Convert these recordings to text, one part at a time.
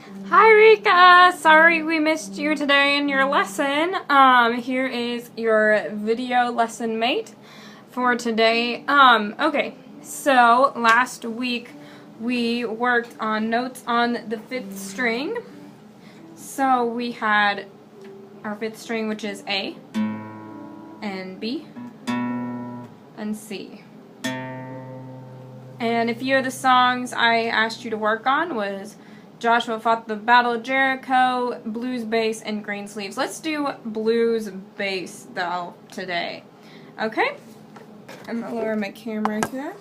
Hi Rika! Sorry we missed you today in your lesson. Here is your video lesson mate for today. Okay, so last week we worked on notes on the 5th string. So we had our 5th string, which is A, and B, and C. And a few of the songs I asked you to work on was Joshua Fought the Battle of Jericho, Blues Bass, and Green Sleeves. Let's do Blues Bass, though, today. Okay? I'm going to lower my camera here.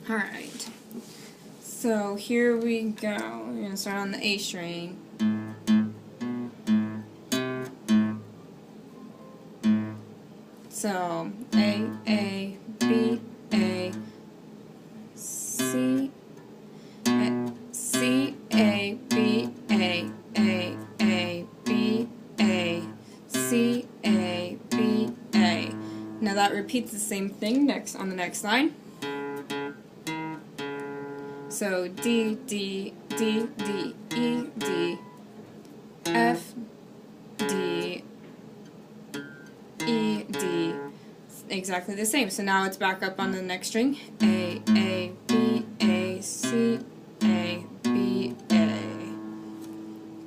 Alright. So, here we go. We're going to start on the A string. So, A, B, A, C, C, A, B, A, B, A, C, A, B, A. Now that repeats the same thing next on the next line. So D, D, D, D, E, D, F, D, E, D. Exactly the same. So now it's back up on the next string. A, B, A, C, A, B, A.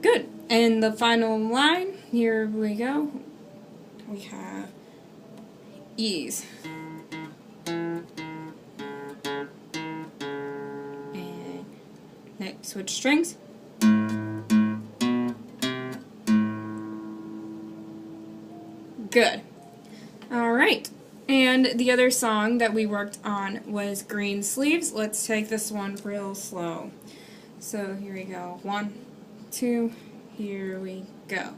Good. And the final line, here we go. We have E's. And next, switch strings. Good. Alright. And the other song that we worked on was Green Sleeves. Let's take this one real slow. So here we go. 1, 2, here we go.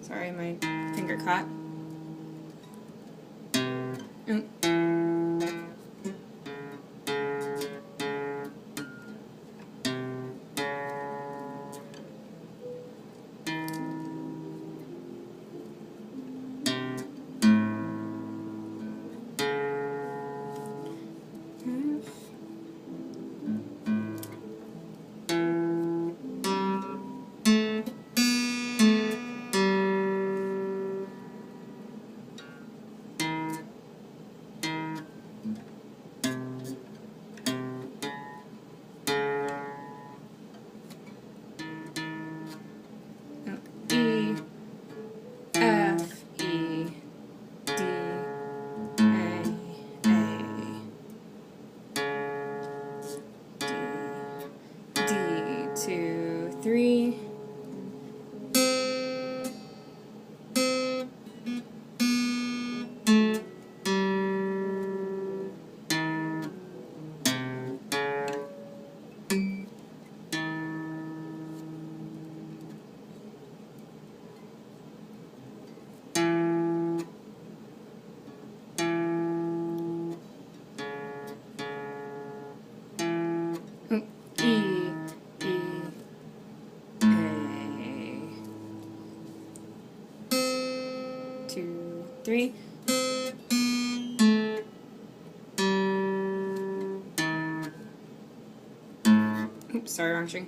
Sorry, my finger caught. Two, three. E, 2, 3. Oops, sorry, wrong string.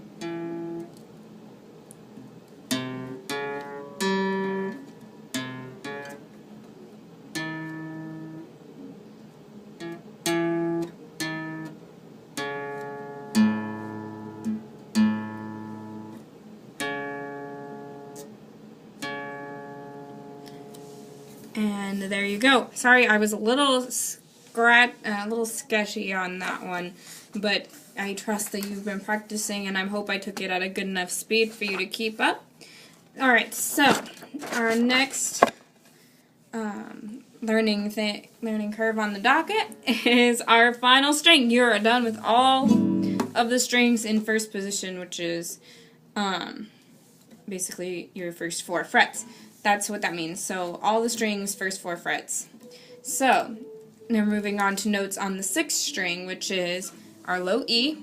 And there you go. Sorry, I was a little sketchy on that one, but I trust that you've been practicing, and I hope I took it at a good enough speed for you to keep up. Alright, so our next learning curve on the docket is our final string. You're done with all of the strings in first position, which is basically your first 4 frets. That's what that means. So all the strings, first 4 frets. So now moving on to notes on the 6th string, which is our low E,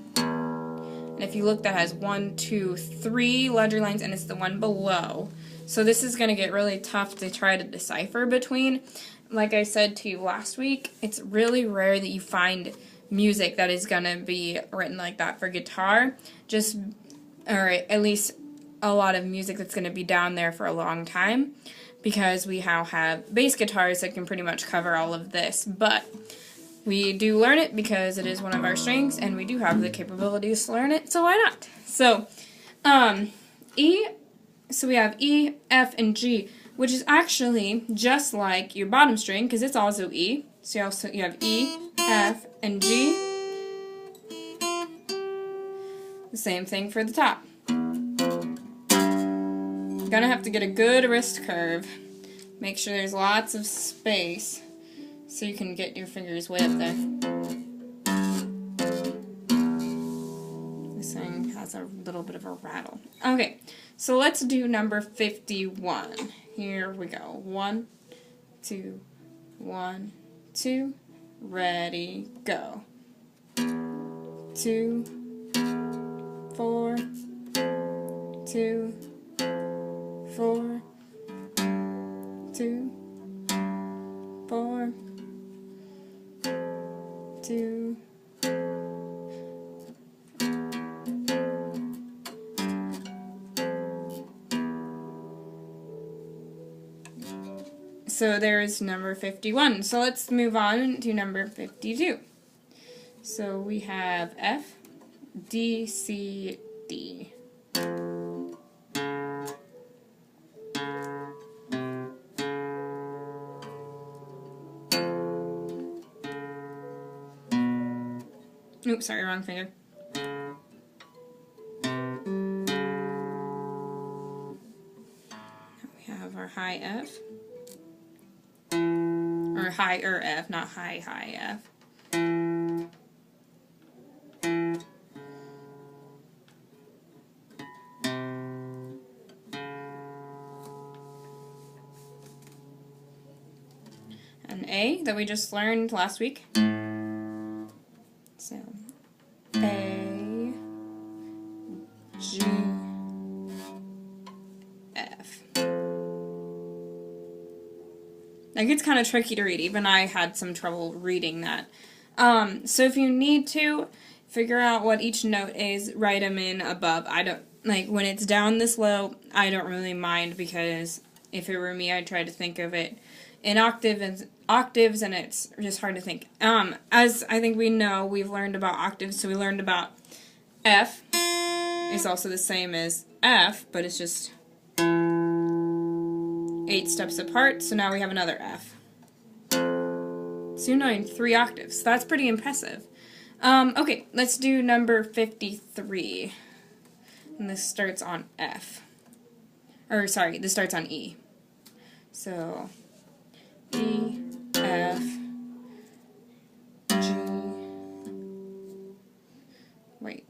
And if you look, that has 1, 2, 3 ledger lines, and it's the one below. So this is going to get really tough to try to decipher between. Like I said to you last week, it's really rare that you find music that is going to be written like that for guitar. Or at least a lot of music that's going to be down there for a long time, because we now have bass guitars that can pretty much cover all of this. But we do learn it because it is one of our strengths, and we do have the capabilities to learn it, so why not? So, E, so we have E, F, and G, which is actually just like your bottom string, because it's also E. So you have E, F, and G. The same thing for the top. Gonna have to get a good wrist curve. Make sure there's lots of space so you can get your fingers way up there. This thing has a little bit of a rattle. Okay, so let's do number 51. Here we go. 1, 2, 1, 2, ready, go. 2, 4, 2, 4, 2, 4, 2. So there's number 51. So let's move on to number 52. So we have F, D, C, D. Oops, sorry, wrong finger. We have our high F. Or higher F, not high F. An A that we just learned last week. So, A, G, F. That gets kind of tricky to read. Even I had some trouble reading that. So if you need to figure out what each note is, write them in above. I don't, like, when it's down this low, I don't really mind, because if it were me, I'd try to think of it in octaves, and it's just hard to think. As I think we know, we've learned about octaves, so we learned about F. It's also the same as F, but it's just 8 steps apart, so now we have another F. So you're knowing 3 octaves. That's pretty impressive. Okay, let's do number 53. And this starts on F. Or, sorry, this starts on E. So, E, F, G, wait.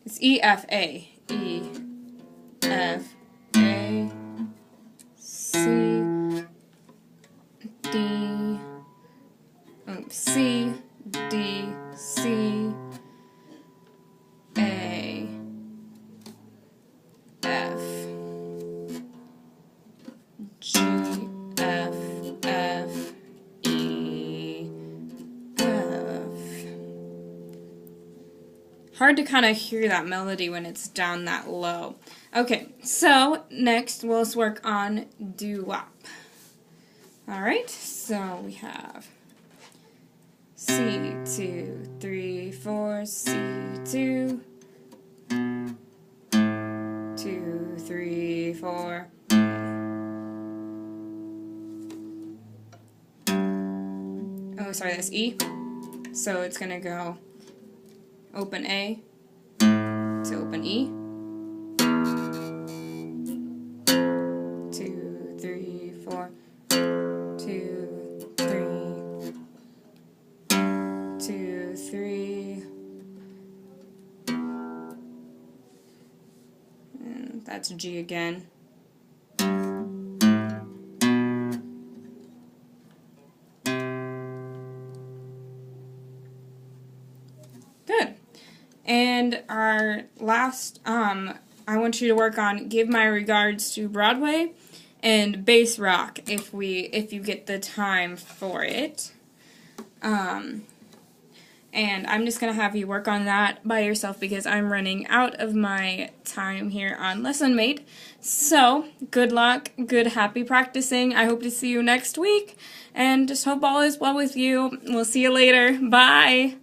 It's E, F, A. E, F, A, C, D, C, D, C, A, F, G, F, F, E, F. Hard to kind of hear that melody when it's down that low. Okay, so next let's work on doo-wop. Alright, so we have C, 2, 3, 4, C2, 2, 3, 4. Oh, sorry, that's E. So it's going to go open A to open E. 2, 3, 4. 2, 3. 2, 3. And that's G again. Good. And our last, I want you to work on Give My Regards to Broadway and Bass Rock if you get the time for it. And I'm just going to have you work on that by yourself because I'm running out of my time here on Lessonmate. So, good luck, good happy practicing. I hope to see you next week, and just hope all is well with you. We'll see you later. Bye!